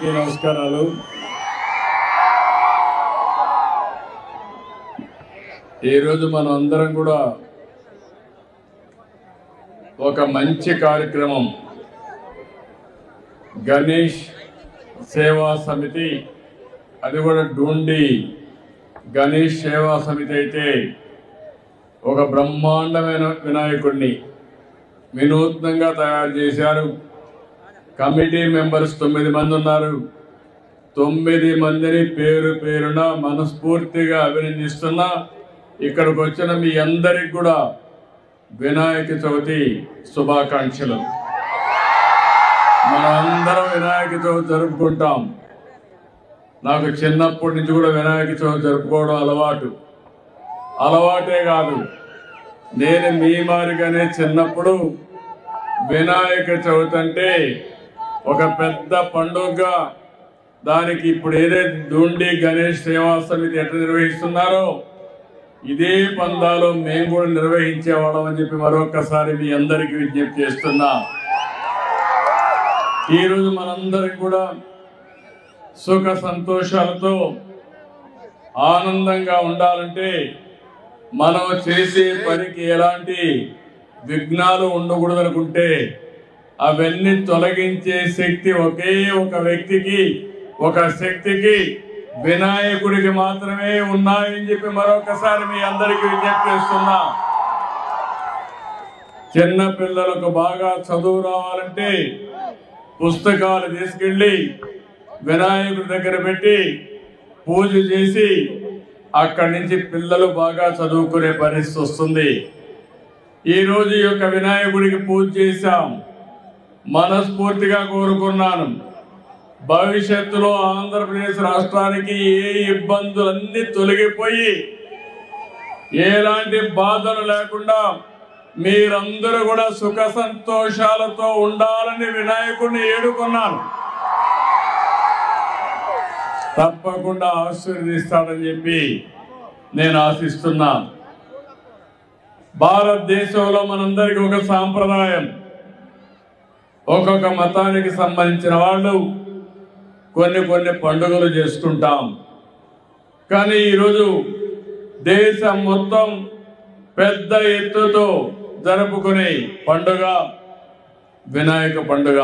అందరికీ నమస్కారాలు. ఈరోజు మనం అందరం కూడా ఒక మంచి కార్యక్రమం గణేష్ సేవా సమితి, అది కూడా డూండి గణేష్ సేవా సమితి అయితే ఒక బ్రహ్మాండమైన వినాయకుడిని వినూత్నంగా తయారు చేశారు. కమిటీ మెంబర్స్ 9 మంది ఉన్నారు. 9 మందిని పేరు పేరున మనస్ఫూర్తిగా అభినందిస్తున్నా. ఇక్కడికి వచ్చిన మీ అందరికి కూడా వినాయక చవితి శుభాకాంక్షలు. మనం అందరం వినాయక చవితి జరుపుకుంటాం. నాకు చిన్నప్పటి నుంచి కూడా వినాయక చవితి జరుపుకోవడం అలవాటే కాదు, నేను మీ మాదిరిగానే చిన్నప్పుడు వినాయక చవితి అంటే ఒక పెద్ద పండుగగా, దానికి ఇప్పుడు ఏదైతే డూండి గణేష్ సేవా సమితి ఎట్లా నిర్వహిస్తున్నారో ఇదే పందాలు మేము కూడా నిర్వహించేవాళ్ళం అని చెప్పి మరొకసారి మీ అందరికీ విజ్ఞప్తి చేస్తున్నా. ఈరోజు మనందరికి కూడా సుఖ సంతోషాలతో ఆనందంగా ఉండాలంటే మనం చేసే పనికి ఎలాంటి విఘ్నాలు ఉండకూడదు అనుకుంటే అవన్నీ తొలగించే శక్తి ఒకే ఒక వ్యక్తికి, ఒక శక్తికి, వినాయకుడికి మాత్రమే ఉన్నాయని చెప్పి మరొకసారి మీ అందరికీ విజ్ఞప్తి చేస్తున్నా. చిన్న పిల్లలకు బాగా చదువు రావాలంటే పుస్తకాలు తీసుకెళ్ళి వినాయకుడి దగ్గర పెట్టి పూజ చేసి అక్కడి నుంచి పిల్లలు బాగా చదువుకునే పరిస్థితి వస్తుంది. ఈరోజు ఈ యొక్క వినాయకుడికి పూజ చేశాం. మనస్ఫూర్తిగా కోరుకున్నాను, భవిష్యత్తులో ఆంధ్రప్రదేశ్ రాష్ట్రానికి ఏ ఇబ్బందులన్నీ తొలగిపోయి ఎలాంటి బాధలు లేకుండా మీరందరూ కూడా సుఖ సంతోషాలతో ఉండాలని వినాయకుడిని ఏడుకున్నాను. తప్పకుండా ఆశీర్వదిస్తాడని చెప్పి నేను ఆశిస్తున్నాను. భారతదేశంలో మనందరికీ ఒక సాంప్రదాయం, ఒక్కొక్క మతానికి సంబంధించిన వాళ్ళు కొన్ని పండుగలు చేసుకుంటాం. కానీ ఈరోజు దేశం మొత్తం పెద్ద ఎత్తుతో జరుపుకునే పండుగ వినాయక పండుగ.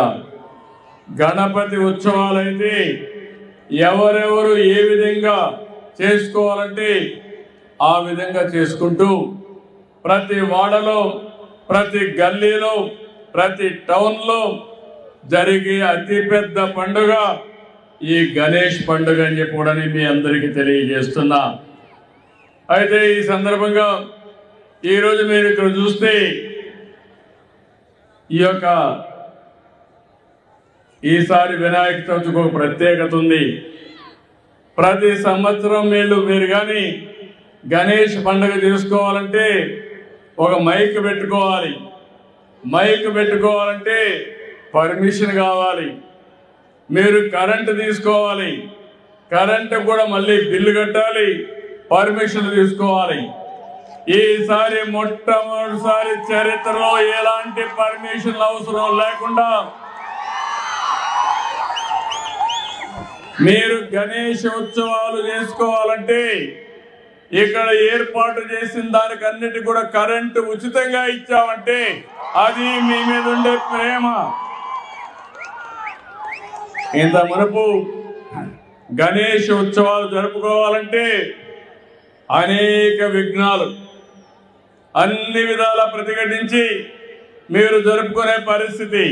గణపతి ఉత్సవాలైతే ఎవరెవరు ఏ విధంగా చేసుకోవాలంటే ఆ విధంగా చేసుకుంటూ ప్రతి వాడలో, ప్రతి గల్లీలో, ప్రతి టౌన్లో జరిగే అతిపెద్ద పండుగ ఈ గణేష్ పండుగ అని చెప్పి కూడా మీ అందరికీ తెలియజేస్తున్నా. అయితే ఈ సందర్భంగా ఈరోజు మీరు ఇక్కడ చూస్తే ఈసారి వినాయక చవితికి ఒక ప్రత్యేకత ఉంది. ప్రతి సంవత్సరం మీరు కానీ గణేష్ పండుగ చేసుకోవాలంటే ఒక మైక్ పెట్టుకోవాలి. మైక్ పెట్టుకోవాలంటే పర్మిషన్ కావాలి. మీరు కరెంటు తీసుకోవాలి, కరెంటు కూడా మళ్ళీ బిల్లు కట్టాలి, పర్మిషన్ తీసుకోవాలి. ఈసారి మొట్టమొదటిసారి చరిత్రలో ఎలాంటి పర్మిషన్ అవసరం లేకుండా మీరు గణేష్ ఉత్సవాలు చేసుకోవాలంటే ఇక్కడ ఏర్పాటు చేసిన దానికి అన్నిటి కూడా కరెంటు ఉచితంగా ఇచ్చామంటే అది మీ మీద ఉండే ప్రేమ. ఇంత మునుపు గణేష్ ఉత్సవాలు జరుపుకోవాలంటే అనేక విఘ్నాలు అన్ని విధాలా ప్రతిఘటించి మీరు జరుపుకునే పరిస్థితి.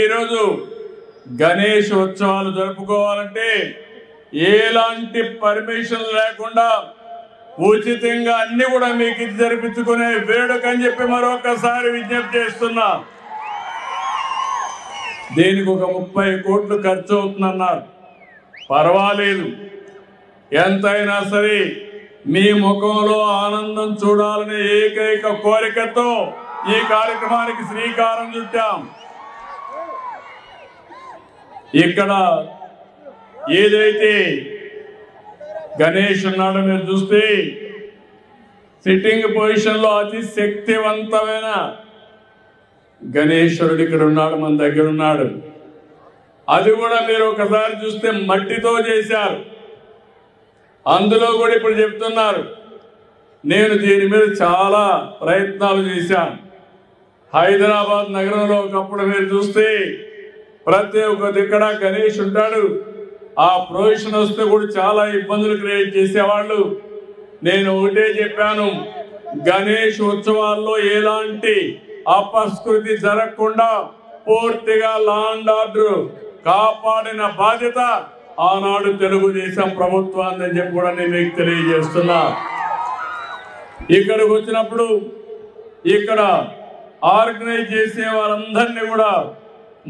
ఈరోజు గణేష్ ఉత్సవాలు జరుపుకోవాలంటే ఎలాంటి పర్మిషన్ లేకుండా ఉచితంగా అన్ని కూడా మీకు జరిపించుకునే వేడుక అని చెప్పి మరొకసారి విజ్ఞప్తి చేస్తున్నా. దీనికి ఒక 30 కోట్లు ఖర్చు అవుతుందన్నారు. పర్వాలేదు, ఎంతైనా సరే మీ ముఖంలో ఆనందం చూడాలనే ఏకైక కోరికతో ఈ కార్యక్రమానికి శ్రీకారం చుట్టాం. ఇక్కడ ఏదైతే గణేష్ ఉన్నాడో మీరు చూస్తే సిట్టింగ్ పొజిషన్ లో అతి శక్తివంతమైన గణేశ్వరుడు ఇక్కడ ఉన్నాడు, మన దగ్గర ఉన్నాడు. అది కూడా మీరు ఒకసారి చూస్తే మట్టితో చేశారు. అందులో కూడా ఇప్పుడు చెప్తున్నారు. నేను దీని మీద చాలా ప్రయత్నాలు చేశాను. హైదరాబాద్ నగరంలో ఒకప్పుడు మీరు చూస్తే ప్రతి ఒక్క దిక్కడ గణేష్ ఉంటాడు. ఆ ప్రొవిషన్ వస్తే కూడా చాలా ఇబ్బందులు క్రియేట్ చేసేవాళ్ళు. నేను ఒకటే చెప్పాను, గణేష్ ఉత్సవాల్లో ఎలాంటి అపస్కృతి జరగకుండా పూర్తిగా లా అండ్ ఆర్డర్ కాపాడిన బాధ్యత ఆనాడు తెలుగుదేశం ప్రభుత్వాన్ని చెప్పి కూడా నేను మీకు తెలియజేస్తున్నా. ఇక్కడికి వచ్చినప్పుడు ఇక్కడ ఆర్గనైజ్ చేసే వారందరినీ కూడా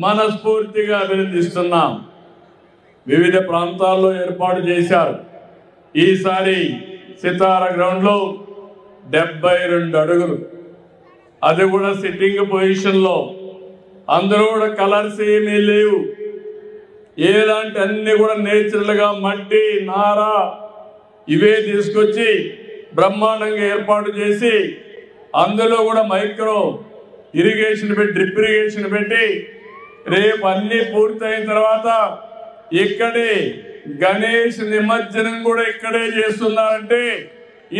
మనస్ఫూర్తిగా అభినందిస్తున్నాం. వివిధ ప్రాంతాల్లో ఏర్పాటు చేశారు. ఈసారి సితార గ్రౌండ్లో 72 అడుగులు, అది కూడా సిట్టింగ్ పొజిషన్లో. అందరూ కూడా కలర్స్ ఏమీ లేవు. ఎలాంటి అన్ని కూడా నేచురల్గా మట్టి నార ఇవే తీసుకొచ్చి బ్రహ్మాండంగా ఏర్పాటు చేసి అందులో కూడా మైక్రో ఇరిగేషన్ పెట్టి డ్రిప్ ఇరిగేషన్ పెట్టి రేపు అన్ని పూర్తయిన తర్వాత ఇక్కడే గణేష్ నిమజ్జనం కూడా ఇక్కడే చేస్తున్నారంటే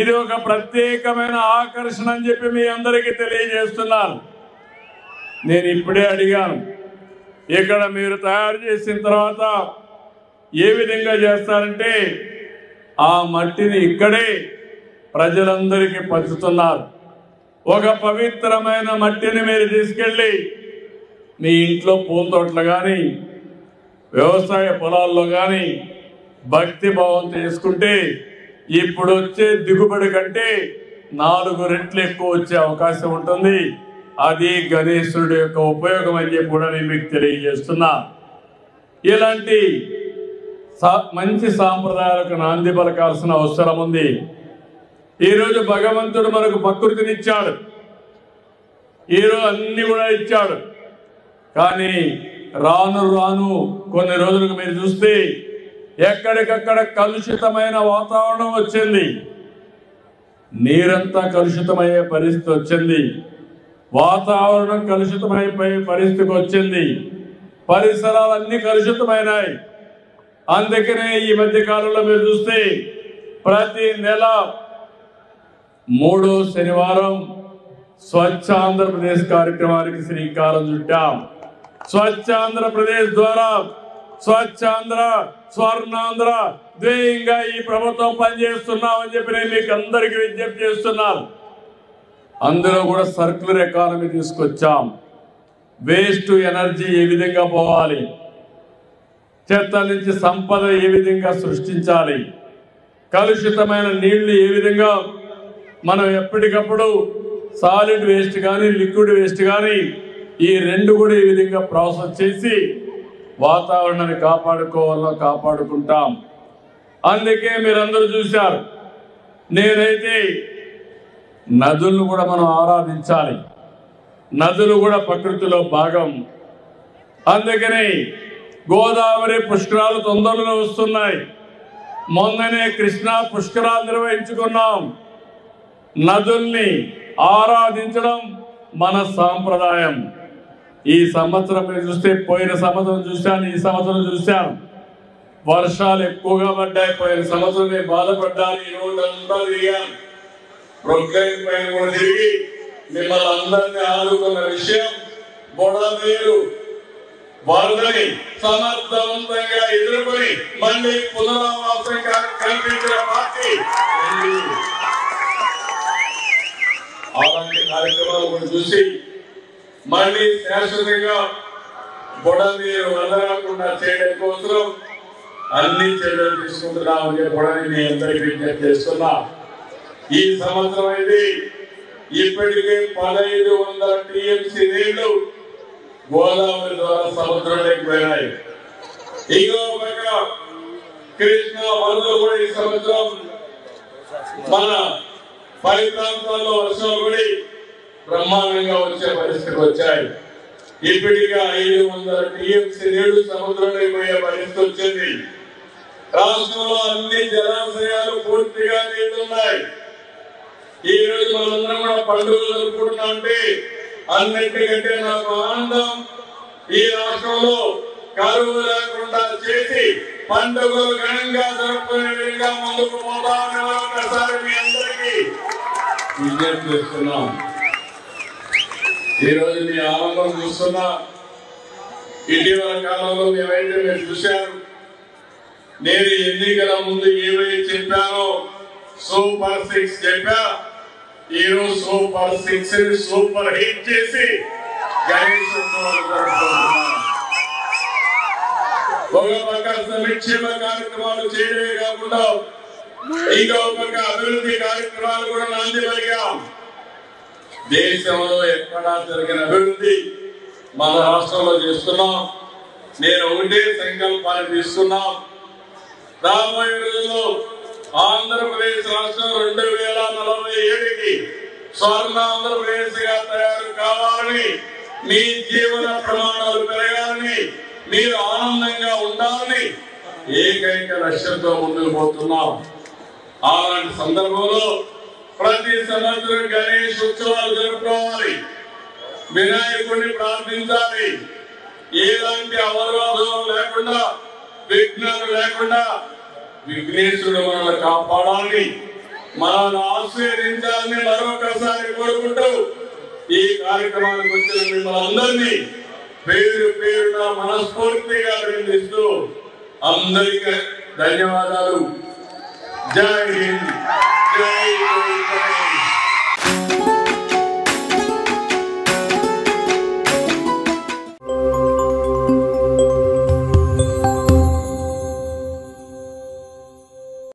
ఇది ఒక ప్రత్యేకమైన ఆకర్షణ అని చెప్పి మీ అందరికీ తెలియజేస్తున్నాను. నేను ఇప్పుడే అడిగాను, ఇక్కడ మీరు తయారు చేసిన తర్వాత ఏ విధంగా చేస్తారంటే ఆ మట్టిని ఇక్కడే ప్రజలందరికీ పంచుతున్నారు. ఒక పవిత్రమైన మట్టిని మీరు తీసుకెళ్ళి మీ ఇంట్లో పూల తోటలు కానీ వ్యవసాయ పొలాల్లో కానీ భక్తి భావంతో చేసుకుంటే ఇప్పుడు వచ్చే దిగుబడి కంటే 4 రెట్లు ఎక్కువ వచ్చే అవకాశం ఉంటుంది. అది గణేశుడి యొక్క ఉపయోగం అని చెప్పి కూడా నేను మీకు తెలియజేస్తున్నా. ఇలాంటి మంచి సాంప్రదాయాలకు నాంది పలకాల్సిన అవసరం ఉంది. ఈరోజు భగవంతుడు మనకు ప్రకృతినిచ్చాడు, ఈరోజు అన్ని కూడా ఇచ్చాడు. కానీ రాను రాను కొన్ని రోజులకు మీరు చూస్తే ఎక్కడికక్కడ కలుషితమైన వాతావరణం వచ్చింది. నీరంతా కలుషితమయ్యే పరిస్థితి వచ్చింది. వాతావరణం కలుషితమైపోయే పరిస్థితికి వచ్చింది. పరిసరాలన్నీ కలుషితమైనాయి. అందుకనే ఈ మధ్య కాలంలో మీరు చూస్తే ప్రతి నెల 3వ శనివారం స్వచ్ఛ ఆంధ్రప్రదేశ్ కార్యక్రమానికి శ్రీకారం చుట్టాం. స్వచ్ఛ ఆంధ్రప్రదేశ్ ద్వారా స్వచ్ఛాంధ్ర స్వర్ణాంధ్ర ధ్యేయంగా ఈ ప్రభుత్వం పనిచేస్తున్నామని చెప్పి నేను మీకు అందరికీ విజ్ఞప్తి చేస్తున్నాను. అందులో కూడా సర్క్యులర్ ఎకానమీ తీసుకొచ్చాం. వేస్ట్ టు ఎనర్జీ ఏ విధంగా పోవాలి, చెత్త నుంచి సంపద ఏ విధంగా సృష్టించాలి, కలుషితమైన నీళ్లు ఏ విధంగా మనం ఎప్పటికప్పుడు సాలిడ్ వేస్ట్ కానీ లిక్విడ్ వేస్ట్ కానీ ఈ 2 కూడా ఈ విధంగా ప్రాసెస్ చేసి వాతావరణాన్ని కాపాడుకుంటాం. అందుకే మీరందరూ చూశారు, నేనైతే నదులను కూడా మనం ఆరాధించాలి. నదులు కూడా ప్రకృతిలో భాగం. అందుకని గోదావరి పుష్కరాలు తొందరలో వస్తున్నాయి. మొన్ననే కృష్ణా పుష్కరాలు నిర్వహించుకున్నాం. నదుల్ని ఆరాధించడం మన సాంప్రదాయం. ఈ సంవత్సరం మీరు చూస్తే పోయిన సంవత్సరం చూశాను, ఈ సంవత్సరం చూశాను. వర్షాలు ఎక్కువగా పడ్డాయి. పోయిన సంవత్సరం నేను బాధపడ్డాను. ఈ రోజంతా తిరిగాను, ప్రొక్లైన్ పైన కూడా తిరిగి మిమ్మల్ని అందరినీ ఆదుకున్న విషయం బుడమేరు వరదని సమర్థవంతంగా ఎదుర్కొని మళ్ళీ పునరావాసం కల్పించిన పార్టీ. అలాంటి కార్యక్రమాలు కూడా చూసి మళ్ళీ శాశ్వతంగా బుడమేరు వదలకుండా చేయడం కోసం అన్ని చర్యలు తీసుకుంటున్నామని చెప్పడానికి నేను అందరికీ విజ్ఞప్తి చేస్తున్నా. ఈ సంవత్సరం అయితే ఇప్పటికే 1500 టీఎంసీ నీళ్లు గోదావరి ద్వారా సముద్రంలోకి పోయినాయి. ఇంకో పక్క కృష్ణా వరదలు కూడా ఈ సంవత్సరం మన పరి ప్రాంతాల్లో వర్షాలు పడి బ్రహ్మాండంగా వచ్చే పరిస్థితికి వచ్చాయి. ఇప్పటికే 500 టీఎంసీ నీళ్లు సముద్రంలోకి పోయే పరిస్థితి వచ్చింది. రాష్ట్రంలో అన్ని జలాశయాలు పూర్తిగా నీళ్లున్నాయి. ఈ రోజు మనందరం కూడా పండుగలు జరుపుకుంటున్నా అంటే అన్నింటికంటే నాకు ఆనందం, ఈ రాష్ట్రంలో కరువు లేకుండా చేసి పండుగలు ఘనంగా జరుపుకునే విధంగా ముందుకు పోదామని ఒకసారి మీ అందరికీ విజ్ఞప్తి చేస్తున్నాం. ఈరోజు మీ ఆనందం చూస్తున్నా. ఇటీవల కాలంలో మేమైతే మీరు చూశారు. నేను ఎన్నికల ముందు ఏవైతే చెప్పానో సూపర్ 6 చెప్పా. ఈరోజు సూపర్ 6 ని సూపర్ హిట్ చేసి గణేష్ ఉత్సవాలు జరుపుకుంటున్నాం. ఒక పక్క సంక్షేమ కార్యక్రమాలు చేయడమే కాకుండా ఇంకో పక్క అభివృద్ధి కార్యక్రమాలు కూడా నాంది పలికాం. దేశంలో ఎక్కడా జరిగిన అభివృద్ధి మన రాష్ట్రంలో చేస్తున్నాం. నేను ఒకటే సంకల్పాన్ని తీసుకున్నాం. రాబోయే రోజుల్లో ఆంధ్రప్రదేశ్ రాష్ట్రం 2047కి స్వర్ణ ఆంధ్రప్రదేశ్ గా తయారు కావాలని, మీ జీవన ప్రమాణాలు పెరగాలని, మీరు ఆనందంగా ఉండాలని ఏకైక లక్ష్యంతో ముందుకు పోతున్నాం. అలాంటి సందర్భంలో ప్రతి సంవత్సరం గణేష్ ఉత్సవాలు జరుపుకోవాలి, వినాయకుడిని ప్రార్థించాలి. ఎలాంటి అవరోధం లేకుండా, విఘ్నాలు లేకుండా విఘ్నేశ్వరుడు మనల్ని కాపాడాలని, మనల్ని ఆశీర్వదించాలని మరొకసారి కోరుకుంటూ ఈ కార్యక్రమానికి వచ్చిన మిమ్మల్ని అందరినీ పేరు పేరున మనస్ఫూర్తిగా అభినందిస్తూ అందరికీ ధన్యవాదాలు. జై హింద్.